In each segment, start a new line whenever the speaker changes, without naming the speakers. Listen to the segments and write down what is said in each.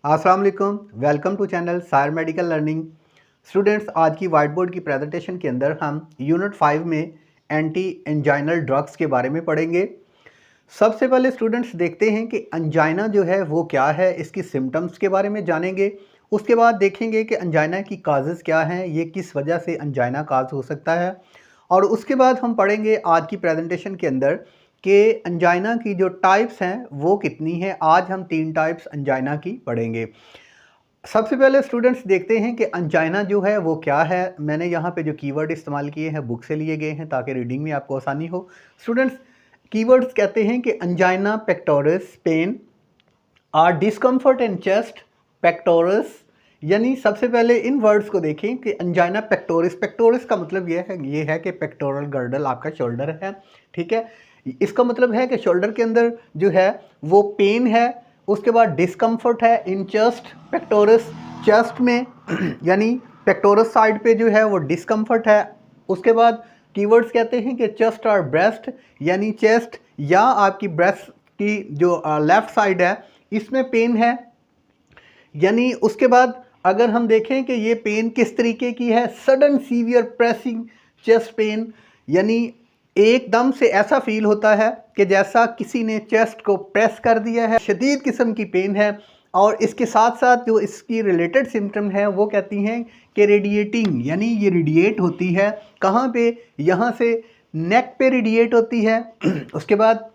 अस्सलाम वालेकुम, welcome to channel Sayar medical learning. Students, आज की वाइट बोर्ड की प्रेजेंटेशन के अंदर हम यूनिट 5 में एंटी एंजाइनल ड्रग्स के बारे में पढ़ेंगे। सबसे पहले स्टूडेंट्स देखते हैं कि अंजाइना जो है वो क्या है, इसकी सिम्टम्स के बारे में जानेंगे। उसके बाद देखेंगे कि अंजाइना की काजेज़ क्या हैं, ये किस वजह से अंजाइना काज हो सकता है। और उसके बाद हम पढ़ेंगे आज की प्रेजेंटेशन के अंदर कि अंजाइना की जो टाइप्स हैं वो कितनी हैं। आज हम 3 टाइप्स अंजाइना की पढ़ेंगे। सबसे पहले स्टूडेंट्स देखते हैं कि अंजाइना जो है वो क्या है। मैंने यहाँ पे जो कीवर्ड इस्तेमाल किए हैं बुक से लिए गए हैं ताकि रीडिंग में आपको आसानी हो। स्टूडेंट्स, कीवर्ड्स कहते हैं कि angina pectoris pain or discomfort in chest pectoris. यानी सबसे पहले इन वर्ड्स को देखें कि अंजाइना पेक्टोरस, पेक्टोरस का मतलब ये है कि पेक्टोरल गर्डल आपका शोल्डर है, ठीक है। इसका मतलब है कि शोल्डर के अंदर जो है वो पेन है। उसके बाद डिस्कम्फर्ट है इन चेस्ट पेक्टोरस, चेस्ट में यानी पेक्टोरस साइड पे जो है वो डिस्कम्फर्ट है। उसके बाद कीवर्ड्स कहते हैं कि चेस्ट और ब्रेस्ट, यानी चेस्ट या आपकी ब्रेस्ट की जो लेफ़्ट साइड है इसमें पेन है। यानी उसके बाद अगर हम देखें कि ये पेन किस तरीके की है, sudden severe pressing chest pain, यानी एकदम से ऐसा फील होता है कि जैसा किसी ने चेस्ट को प्रेस कर दिया है, शदीद किस्म की पेन है। और इसके साथ साथ जो इसकी रिलेटेड सिम्टम है वो कहती हैं कि रेडिएटिंग, यानी ये रेडिएट होती है। कहाँ पे? यहाँ से नेक पे रेडिएट होती है उसके बाद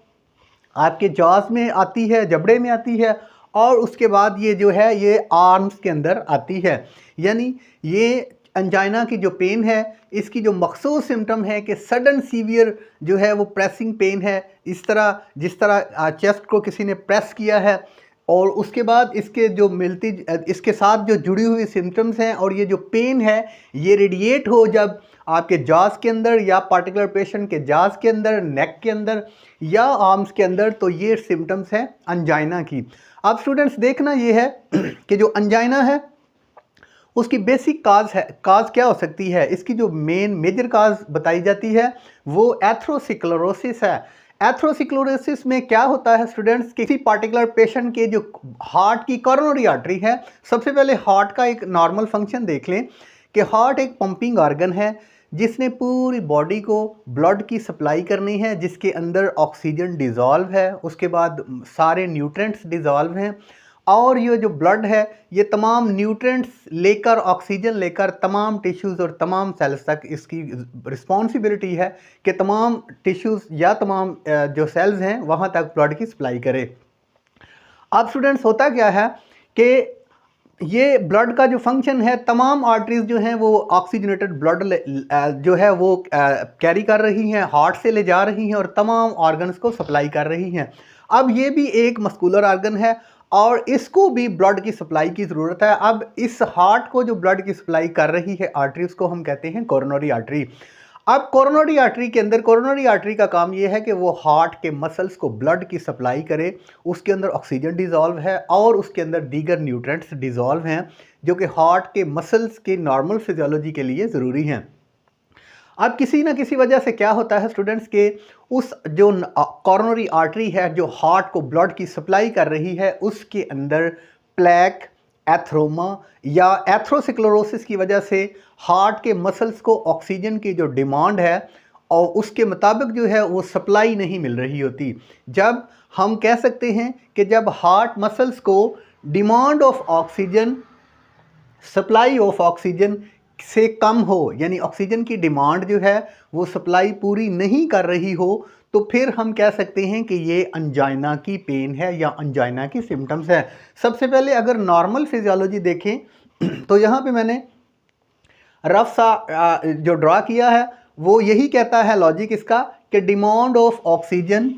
आपके जॉज में आती है, जबड़े में आती है, और उसके बाद ये जो है ये आर्म्स के अंदर आती है। यानी ये अंजाइना की जो पेन है इसकी जो मखसूस सिम्टम है कि सडन सीवियर जो है वो प्रेसिंग पेन है, इस तरह जिस तरह चेस्ट को किसी ने प्रेस किया है। और उसके बाद इसके जो इसके साथ जो जुड़ी हुई सिम्टम्स हैं और ये जो पेन है ये रेडिएट हो जब आपके जाज के अंदर या पार्टिकुलर पेशेंट के जाज के अंदर, नेक के अंदर या आर्म्स के अंदर, तो ये सिम्टम्स हैं अंजाइना की। अब स्टूडेंट्स देखना ये है कि जो अंजाइना है उसकी बेसिक काज क्या हो सकती है। इसकी जो मेजर काज बताई जाती है वो एथरोस्क्लेरोसिस है। एथरोस्क्लेरोसिस में क्या होता है स्टूडेंट्स, किसी पार्टिकुलर पेशेंट के जो हार्ट की कोरोनरी आर्टरी है। सबसे पहले हार्ट का एक नॉर्मल फंक्शन देख लें कि हार्ट एक पंपिंग ऑर्गन है जिसने पूरी बॉडी को ब्लड की सप्लाई करनी है, जिसके अंदर ऑक्सीजन डिज़ोल्व है, उसके बाद सारे न्यूट्रेंट्स डिज़ोल्व हैं। और ये जो ब्लड है ये तमाम न्यूट्रेंट्स लेकर, ऑक्सीजन लेकर तमाम टिश्यूज़ और तमाम सेल्स तक इसकी रिस्पॉन्सिबिलिटी है कि तमाम टिश्यूज़ या तमाम जो सेल्स हैं वहाँ तक ब्लड की सप्लाई करे। अब स्टूडेंट्स होता क्या है कि ये ब्लड का जो फंक्शन है, तमाम आर्टरीज जो हैं वो ऑक्सीजनेटेड ब्लड जो है वो कैरी कर रही हैं, हार्ट से ले जा रही हैं और तमाम ऑर्गन्स को सप्लाई कर रही हैं। अब ये भी एक मस्कुलर ऑर्गन है और इसको भी ब्लड की सप्लाई की ज़रूरत है। अब इस हार्ट को जो ब्लड की सप्लाई कर रही है आर्टरी, उसको हम कहते हैं कोरोनरी आर्टरी। अब कोरोनरी आर्टरी के अंदर, कोरोनरी आर्टरी का काम ये है कि वो हार्ट के मसल्स को ब्लड की सप्लाई करे। उसके अंदर ऑक्सीजन डिज़ोल्व है और उसके अंदर दीगर न्यूट्रेंट्स डिज़ोल्व हैं जो कि हार्ट के मसल्स की नॉर्मल फिजियोलॉजी के लिए ज़रूरी हैं। अब किसी ना किसी वजह से क्या होता है स्टूडेंट्स के उस जो कोरोनरी आर्टरी है जो हार्ट को ब्लड की सप्लाई कर रही है उसके अंदर प्लेक, एथरोमा या एथरोस्क्लेरोसिस की वजह से हार्ट के मसल्स को ऑक्सीजन की जो डिमांड है और उसके मुताबिक जो है वो सप्लाई नहीं मिल रही होती। जब हम कह सकते हैं कि जब हार्ट मसल्स को demand of oxygen, supply of oxygen से कम हो, यानी ऑक्सीजन की डिमांड जो है वो सप्लाई पूरी नहीं कर रही हो, तो फिर हम कह सकते हैं कि ये अंजाइना की पेन है या अंजाइना की सिम्टम्स है। सबसे पहले अगर नॉर्मल फिजियोलॉजी देखें तो यहाँ पे मैंने रफ सा जो ड्रा किया है वो यही कहता है लॉजिक इसका कि demand of oxygen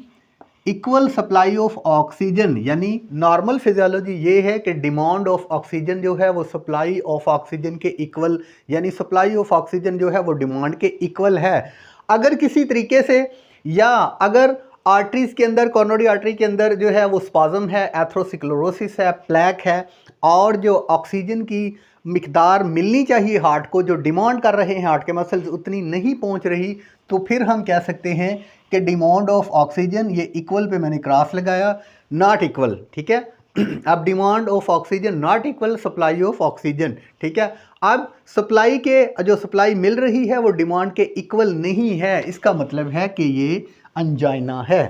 equal supply of oxygen, यानी नॉर्मल फिजियोलॉजी ये है कि डिमांड ऑफ ऑक्सीजन जो है वो सप्लाई ऑफ ऑक्सीजन के इक्वल, यानी सप्लाई ऑफ ऑक्सीजन जो है वो डिमांड के इक्वल है। अगर किसी तरीके से या अगर आर्टरीज के अंदर, कोरोनरी आर्टरी के अंदर जो है वो स्पाज्म है, एथरोस्क्लेरोसिस है, प्लेक है और जो ऑक्सीजन की मिकदार मिलनी चाहिए हार्ट को, जो डिमांड कर रहे हैं हार्ट के मसल्स, उतनी नहीं पहुंच रही, तो फिर हम कह सकते हैं कि डिमांड ऑफ ऑक्सीजन, ये इक्वल पे मैंने क्रॉस लगाया, नॉट इक्वल, ठीक है। अब demand of oxygen not equal supply of oxygen, ठीक है। अब सप्लाई के जो सप्लाई मिल रही है वो डिमांड के इक्वल नहीं है, इसका मतलब है कि ये अंजाइना है।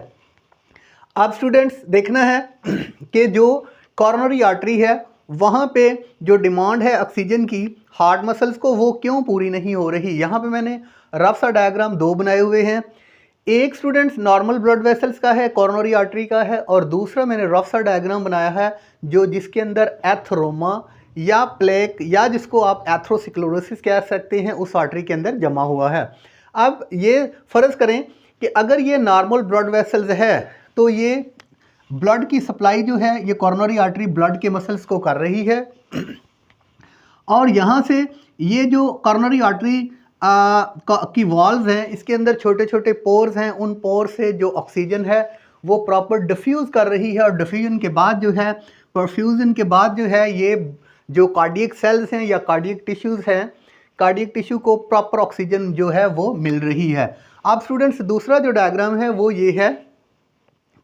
अब स्टूडेंट्स देखना है कि जो कॉरोनरी आर्टरी है वहाँ पे जो डिमांड है ऑक्सीजन की हार्ट मसल्स को वो क्यों पूरी नहीं हो रही। यहाँ पे मैंने रफ सा डायग्राम दो बनाए हुए हैं, एक स्टूडेंट्स नॉर्मल ब्लड वेसल्स का है, कॉरोनरी आर्टरी का है, और दूसरा मैंने रफ सा डायग्राम बनाया है जो जिसके अंदर एथरोमा या प्लेक या जिसको आप एथरोस्क्लेरोसिस कह सकते हैं उस आर्टरी के अंदर जमा हुआ है। अब ये फ़र्ज़ करें कि अगर ये नॉर्मल ब्लड वेसल्स है तो ये ब्लड की सप्लाई जो है ये कॉरोनरी आर्टरी ब्लड के मसल्स को कर रही है, और यहाँ से ये जो कॉरोनरी आर्टरी की वॉल्स हैं इसके अंदर छोटे छोटे पोर्स हैं, उन पोर से जो ऑक्सीजन है वो प्रॉपर डिफ्यूज़ कर रही है, और डिफ्यूजन के बाद जो है परफ्यूजन के बाद जो है ये जो कार्डियक सेल्स हैं या कार्डियक टिश्यूज़ हैं, कार्डियक टिश्यू को प्रॉपर ऑक्सीजन जो है वो मिल रही है। अब स्टूडेंट्स दूसरा जो डायग्राम है वो ये है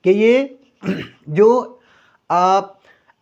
कि ये जो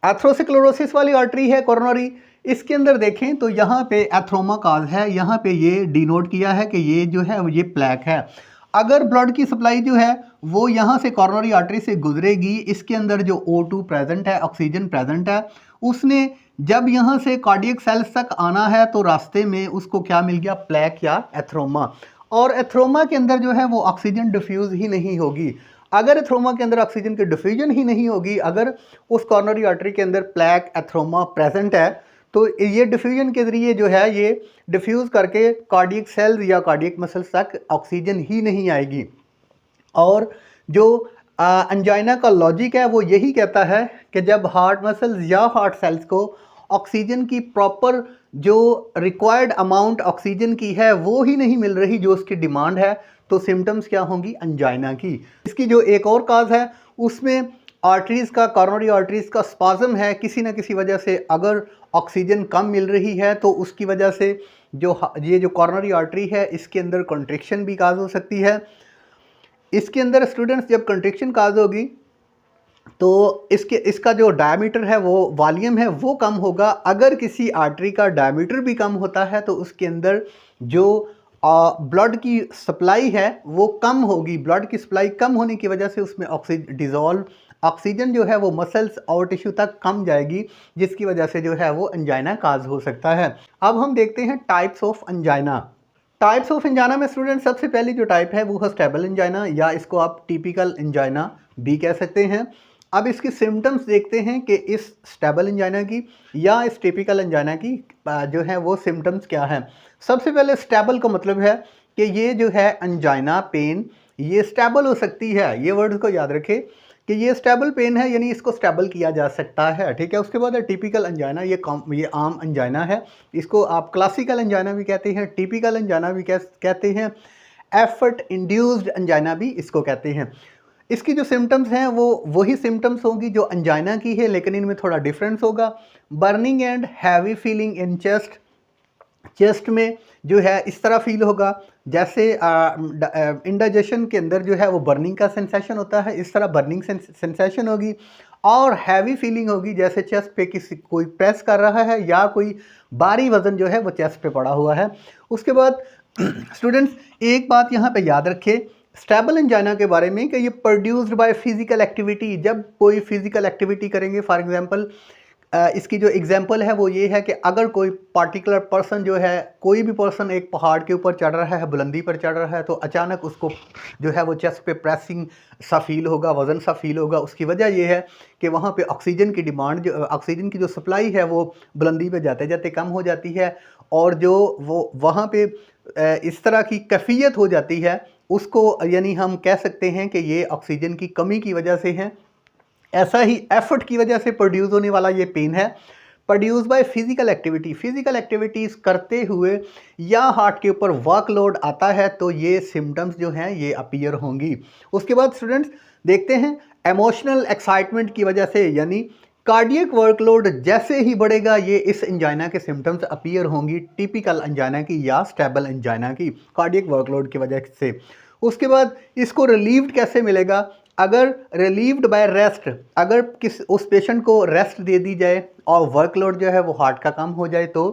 एथरोस्क्लेरोसिस वाली आर्टरी है कॉरोनरी, इसके अंदर देखें तो यहाँ पे एथरोमा काज है, यहाँ पे ये डिनोट किया है कि ये जो है ये प्लेक है। अगर ब्लड की सप्लाई जो है वो यहाँ से कॉरोनरी आर्टरी से गुजरेगी, इसके अंदर जो O2 प्रेजेंट है, ऑक्सीजन प्रेजेंट है, उसने जब यहाँ से कार्डियक सेल्स तक आना है तो रास्ते में उसको क्या मिल गया, प्लेक या एथरोमा। और एथरोमा के अंदर जो है वो ऑक्सीजन डिफ्यूज़ ही नहीं होगी। अगर एथरोमा के अंदर ऑक्सीजन की डिफ्यूजन ही नहीं होगी, अगर उस कॉरोनरी आर्टरी के अंदर प्लेक एथरोमा प्रेजेंट है तो ये डिफ्यूजन के ज़रिए जो है ये डिफ्यूज़ करके कार्डियक सेल्स या कार्डियक मसल्स तक ऑक्सीजन ही नहीं आएगी। और जो अंजाइना का लॉजिक है वो यही कहता है कि जब हार्ट मसल्स या हार्ट सेल्स को ऑक्सीजन की प्रॉपर जो रिक्वायर्ड अमाउंट ऑक्सीजन की है वो ही नहीं मिल रही जो उसकी डिमांड है, तो सिम्टम्स क्या होंगी, अंजाइना की। इसकी जो एक और काज है उसमें आर्टरीज़ का, कॉरोनरी आर्टरीज़ का स्पाज़म है, किसी न किसी वजह से अगर ऑक्सीजन कम मिल रही है तो उसकी वजह से ये जो कॉरोनरी आर्टरी है इसके अंदर कंट्रिक्शन भी काज हो सकती है। इसके अंदर स्टूडेंट्स जब कंट्रिक्शन काज होगी तो इसका जो डायमीटर है वो वॉल्यूम है वो कम होगा। अगर किसी आर्टरी का डायमीटर भी कम होता है तो उसके अंदर जो ब्लड की सप्लाई है वो कम होगी। ब्लड की सप्लाई कम होने की वजह से उसमें ऑक्सीजन जो है वो मसल्स और टिश्यू तक कम जाएगी, जिसकी वजह से जो है वो अंजाइना काज हो सकता है। अब हम देखते हैं types of angina. Types of angina में स्टूडेंट सबसे पहली जो टाइप है वो है स्टेबल अंजाइना, या इसको आप टिपिकल अंजाइना भी कह सकते हैं। अब इसकी सिम्टम्स देखते हैं कि इस स्टेबल अंजाइना की या इस टिपिकल अंजाइना की जो है वो सिम्टम्स क्या है। सबसे पहले स्टेबल का मतलब है कि ये जो है अंजाइना पेन ये स्टेबल हो सकती है, ये वर्ड्स को याद रखें कि ये स्टेबल पेन है, यानी इसको स्टेबल किया जा सकता है, ठीक है। उसके बाद है टिपिकल अंजाइना, ये आम अंजाइना है, इसको आप क्लासिकल अंजाइना भी कहते हैं, टिपिकल अंजाइना भी कहते हैं, एफर्ट इंड्यूस्ड अंजाइना भी इसको कहते हैं। इसकी जो सिम्टम्स हैं वो वही सिम्टम्स होंगी जो अंजाइना की है, लेकिन इनमें थोड़ा डिफरेंस होगा। Burning and heavy feeling in chest में जो है इस तरह फील होगा जैसे इंडाइजेशन के अंदर जो है वो बर्निंग का सेंसेशन होता है, इस तरह बर्निंग सेंसेशन होगी। और हैवी फीलिंग होगी जैसे चेस्ट पे कोई प्रेस कर रहा है या कोई भारी वजन जो है वो चेस्ट पे पड़ा हुआ है। उसके बाद स्टूडेंट्स एक बात यहाँ पे याद रखें स्टेबल अंजाइना के बारे में कि ये प्रोड्यूस्ड बाय फिजिकल एक्टिविटी। जब कोई फिजिकल एक्टिविटी करेंगे, फॉर एग्जांपल इसकी जो एग्जांपल है वो ये है कि अगर कोई पार्टिकुलर पर्सन जो है, कोई भी पर्सन एक पहाड़ के ऊपर चढ़ रहा है, बुलंदी पर चढ़ रहा है, तो अचानक उसको जो है वो चेस्ट पे प्रेसिंग सा फील होगा, वज़न सा फील होगा। उसकी वजह ये है कि वहाँ पे ऑक्सीजन की डिमांड, जो ऑक्सीजन की जो सप्लाई है वो बुलंदी पे जाते जाते कम हो जाती है, और जो वो वहाँ पे इस तरह की कैफियत हो जाती है उसको, यानी हम कह सकते हैं कि ये ऑक्सीजन की कमी की वजह से है। ऐसा ही एफर्ट की वजह से प्रोड्यूस होने वाला ये पेन है, produce by physical activity. Physical activities करते हुए या हार्ट के ऊपर वर्कलोड आता है तो ये सिम्टम्स जो हैं ये अपीयर होंगी। उसके बाद स्टूडेंट्स देखते हैं इमोशनल एक्साइटमेंट की वजह से, यानी कार्डियक वर्कलोड जैसे ही बढ़ेगा ये इस अंजाइना के सिम्टम्स अपीयर होंगी, टिपिकल अंजाइना की या स्टेबल अंजाइना की, कार्डियक वर्कलोड की वजह से। उसके बाद इसको रिलीव्ड कैसे मिलेगा, अगर रिलीव्ड बाय रेस्ट, अगर किस उस पेशेंट को रेस्ट दे दी जाए और वर्कलोड जो है वो हार्ट का कम हो जाए तो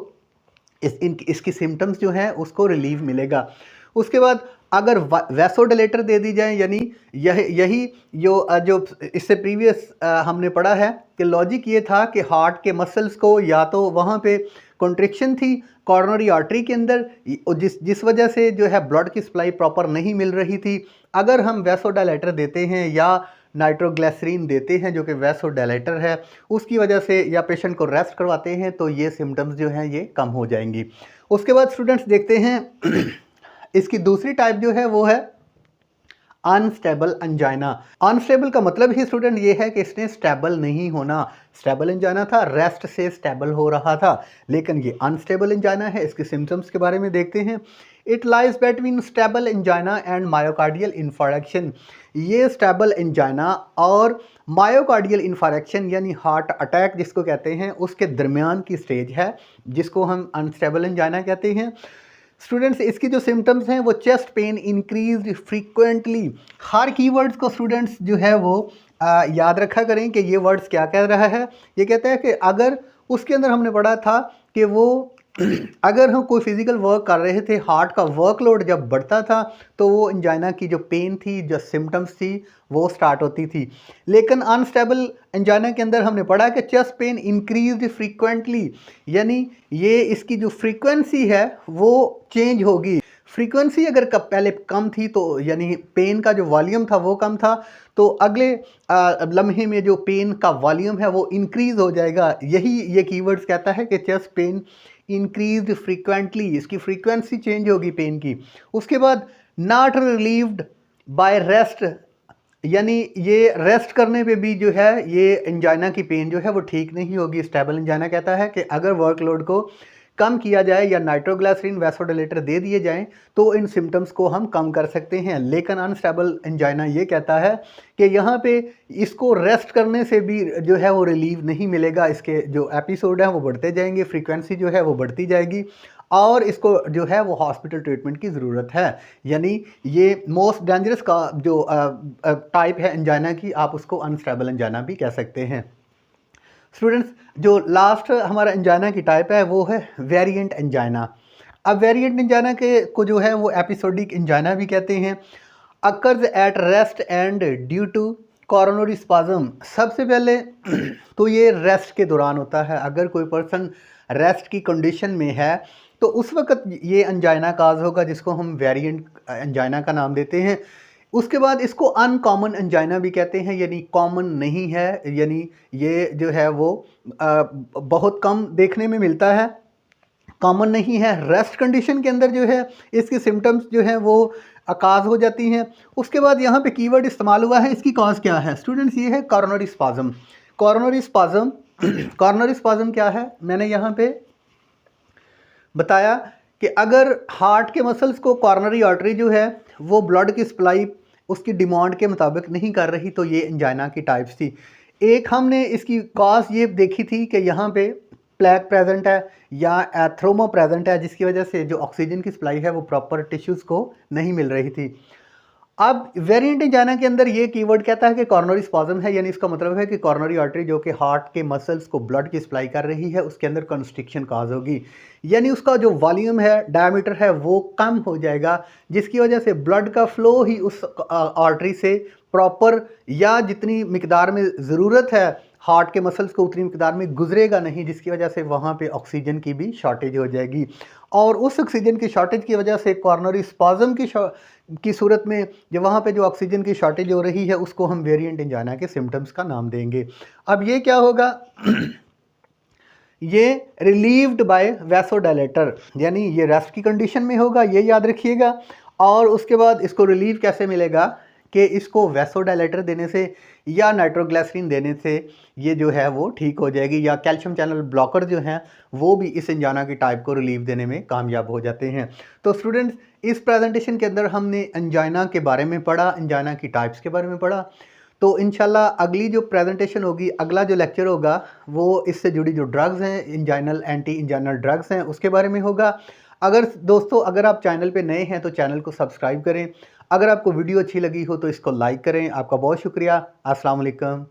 इसकी सिम्टम्स जो हैं उसको रिलीफ मिलेगा। उसके बाद अगर वैसोडिलेटर दे दी जाए, यानी यही जो इससे प्रीवियस हमने पढ़ा है कि लॉजिक ये था कि हार्ट के मसल्स को या तो वहाँ पे कॉन्ट्रिक्शन थी कॉर्नरी आर्टरी के अंदर, जिस वजह से जो है ब्लड की सप्लाई प्रॉपर नहीं मिल रही थी। अगर हम वैसोडाइलेटर देते हैं या नाइट्रोग्लिसरीन देते हैं जो कि वैसोडाइलेटर है, उसकी वजह से या पेशेंट को रेस्ट करवाते हैं तो ये सिम्टम्स जो हैं ये कम हो जाएंगी। उसके बाद स्टूडेंट्स देखते हैं इसकी दूसरी टाइप जो है वो है अनस्टेबल एंजाइना। अनस्टेबल का मतलब ही स्टूडेंट ये है कि इसने स्टेबल नहीं होना। स्टेबल एंजाइना था, रेस्ट से स्टेबल हो रहा था, लेकिन ये अनस्टेबल एंजाइना है। इसके सिम्टम्स के बारे में देखते हैं। It lies between stable angina and myocardial इन्फारेक्शन। ये स्टेबल एंजाइना और मायोकार्डियल इन्फारेक्शन यानी हार्ट अटैक जिसको कहते हैं उसके दरमियान की स्टेज है, जिसको हम अनस्टेबल एंजाइना कहते हैं। स्टूडेंट्स इसकी जो सिम्टम्स हैं वो चेस्ट पेन इंक्रीज फ्रीक्वेंटली। हर कीवर्ड्स को स्टूडेंट्स जो है वो याद रखा करें कि ये वर्ड्स क्या कह रहा है। ये कहता है कि अगर उसके अंदर हमने पढ़ा था कि वो अगर हम कोई फिज़िकल वर्क कर रहे थे, हार्ट का वर्कलोड जब बढ़ता था तो वो एंजाइना की जो पेन थी, जो सिम्टम्स थी वो स्टार्ट होती थी। लेकिन अनस्टेबल एंजाइना के अंदर हमने पढ़ा कि चेस्ट पेन इंक्रीज फ्रीक्वेंटली, यानी ये इसकी जो फ्रीक्वेंसी है वो चेंज होगी। फ्रीक्वेंसी अगर पहले कम थी तो यानी पेन का जो वॉल्यूम था वो कम था, तो अगले लम्हे में जो पेन का वॉल्यूम है वो इंक्रीज़ हो जाएगा। यही ये कीवर्ड्स कहता है कि चेस्ट पेन इंक्रीज्ड फ्रीक्वेंटली, इसकी फ्रीक्वेंसी चेंज होगी पेन की। उसके बाद नॉट रिलीव्ड बाय रेस्ट, यानी ये रेस्ट करने पे भी जो है ये एंजाइना की पेन जो है वो ठीक नहीं होगी। स्टेबल एंजाइना कहता है कि अगर वर्कलोड को कम किया जाए या नाइट्रोग्लिसरीन वैसोडिलेटर दे दिए जाएं तो इन सिम्टम्स को हम कम कर सकते हैं। लेकिन अनस्टेबल एंजाइना ये कहता है कि यहाँ पे इसको रेस्ट करने से भी जो है वो रिलीव नहीं मिलेगा। इसके जो एपिसोड हैं वो बढ़ते जाएंगे, फ्रीक्वेंसी जो है वो बढ़ती जाएगी और इसको जो है वो हॉस्पिटल ट्रीटमेंट की ज़रूरत है। यानी ये मोस्ट डेंजरस का जो टाइप है एंजाइना की, आप उसको अनस्टेबल एंजाइना भी कह सकते हैं। स्टूडेंट्स जो लास्ट हमारा एंजाइना की टाइप है वो है वेरिएंट एंजाइना। अब वेरिएंट एंजाइना के को जो है वो एपिसोडिक एंजाइना भी कहते हैं। Occurs at rest and due to coronary spasm. सबसे पहले तो ये रेस्ट के दौरान होता है। अगर कोई पर्सन रेस्ट की कंडीशन में है तो उस वक्त ये एंजाइना काज होगा, जिसको हम वेरिएंट एंजाइना का नाम देते हैं। उसके बाद इसको अनकॉमन एंजाइना भी कहते हैं, यानी कॉमन नहीं है, यानी ये जो है वो बहुत कम देखने में मिलता है, कॉमन नहीं है। रेस्ट कंडीशन के अंदर जो है इसके सिम्टम्स जो हैं वो आकाज हो जाती हैं। उसके बाद यहाँ पे कीवर्ड इस्तेमाल हुआ है, इसकी कॉज क्या है स्टूडेंट्स, ये है coronary spasm. Coronary spasm coronary spasm क्या है, मैंने यहाँ पे बताया कि अगर हार्ट के मसल्स को कॉर्नरी आर्टरी जो है वो ब्लड की सप्लाई उसकी डिमांड के मुताबिक नहीं कर रही तो ये एंजाइना की टाइप्स थी। एक हमने इसकी कॉज ये देखी थी कि यहाँ पे प्लेक प्रेजेंट है या एथ्रोमा प्रेजेंट है, जिसकी वजह से जो ऑक्सीजन की सप्लाई है वो प्रॉपर टिश्यूज़ को नहीं मिल रही थी। अब वेरिएंट एंजाइना के अंदर ये कीवर्ड कहता है कि कॉर्नरी स्पाज्म है, यानी इसका मतलब है कि कॉर्नरी आर्टरी जो कि हार्ट के मसल्स को ब्लड की सप्लाई कर रही है उसके अंदर कंस्ट्रिक्शन काज होगी, यानी उसका जो वॉल्यूम है, डायमीटर है वो कम हो जाएगा, जिसकी वजह से ब्लड का फ्लो ही उस आर्टरी से प्रॉपर या जितनी मिकदार में ज़रूरत है हार्ट के मसल्स को उतनी मिकदार में गुजरेगा नहीं, जिसकी वजह से वहाँ पे ऑक्सीजन की भी शॉर्टेज हो जाएगी। और उस ऑक्सीजन की शॉर्टेज की वजह से कॉर्नरी स्पाज्म की सूरत में जब वहाँ पे जो ऑक्सीजन की शॉर्टेज हो रही है उसको हम वेरिएंट एंजाइना के सिम्टम्स का नाम देंगे। अब ये क्या होगा ये रिलीव्ड बाय वैसोडाइलेटर, यानी ये रेस्ट की कंडीशन में होगा, ये याद रखिएगा। और उसके बाद इसको रिलीव कैसे मिलेगा कि इसको वैसोडाइलेटर देने से या नाइट्रोग्लिसरीन देने से ये जो है वो ठीक हो जाएगी, या कैल्शियम चैनल ब्लॉकर जो हैं वो भी इस एंजाइना की टाइप को रिलीव देने में कामयाब हो जाते हैं। तो स्टूडेंट्स इस प्रेजेंटेशन के अंदर हमने एंजाइना के बारे में पढ़ा, एंजाइना की टाइप्स के बारे में पढ़ा। तो इंशाल्लाह अगली जो प्रेजेंटेशन होगी, अगला जो लेक्चर होगा वो इससे जुड़ी जो ड्रग्स हैं, एंजाइनल एंटी एंजाइनल ड्रग्स हैं उसके बारे में होगा। अगर दोस्तों अगर आप चैनल पे नए हैं तो चैनल को सब्सक्राइब करें। अगर आपको वीडियो अच्छी लगी हो तो इसको लाइक करें। आपका बहुत शुक्रिया। अस्सलाम वालेकुम।